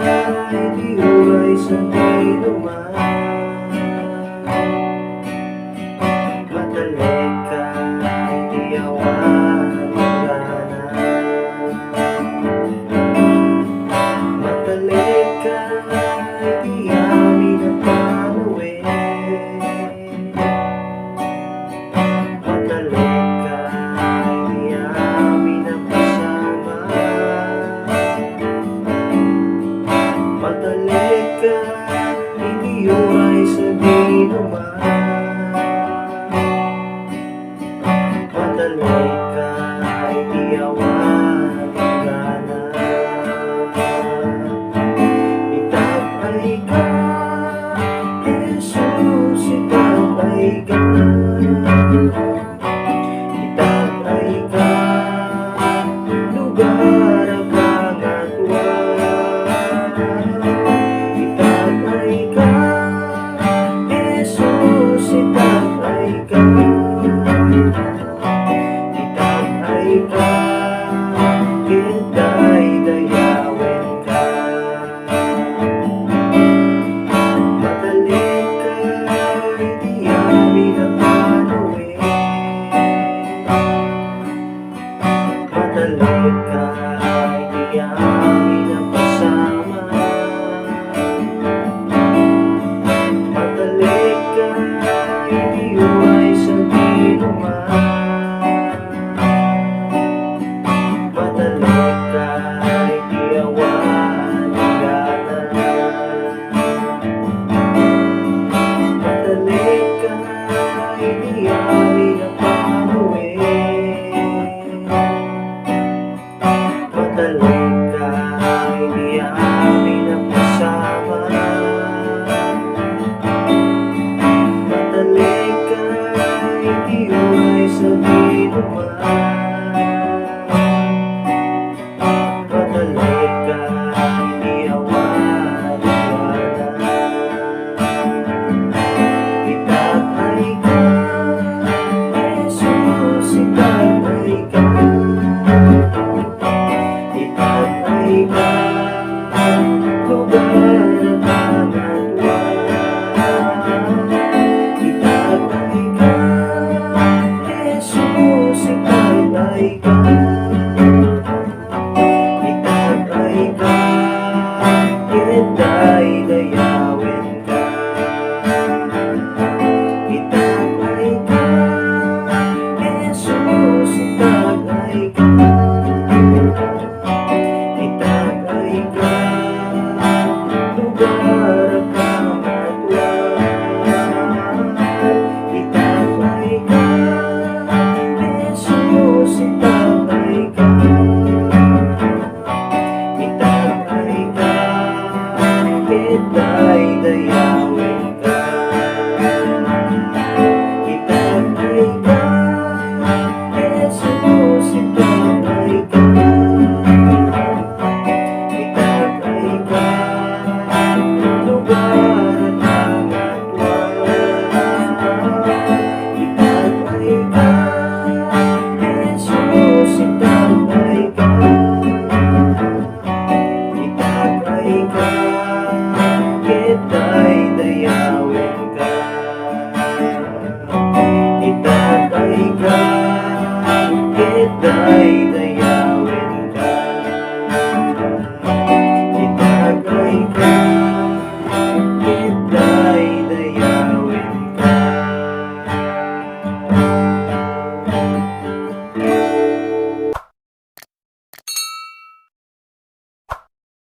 di huway sa dinuman. Matalik ka, di awan hangganan. Matalik ka, di amin at panawin. Matalik ka, di amin at pasama. Matalik ka, hindi huway sa dinuman. Matalik ka, hindi awan hangganan. Itatay ka, Jesus, itatay ka. Itatay ka, lugar ang kagatuan. Itatay ka, Jesus, itatay ka. Itatay ka, kita'y dayawin ka. Matalik ka, hindi amin ang panawin. Matalik ka, hindi amin ang pasama. Matalik ka, hindi huway sa dinuman. Matalik ka, hindi awan hangganan. Matalik ka, hindi amin ang panawin. Matalik ka, hindi amin ang pasama. Matalik ka, hindi huway sa dinuman. Matalik ka, hindi awan hangganan. Itatay ka, Jesus, itatay ka. Itatay ka, lugar ang kagatuan. Itatay ka, Jesus, itatay ka. Itatay ka, kita'y dayawin ka. Itatay ka, Jesus, itatay ka. Itatay ka, lugar ang kagatuan. Itatay ka, Jesus, itatay ka. Itatay ka, kita'y dayawin ka. Itatay ka, Jesus, itatay ka. Itatay ka, lugar ang kagatuan. Itatay ka, Jesus, itatay ka. Itatay ka, kita'y dayawin ka. Itatay ka,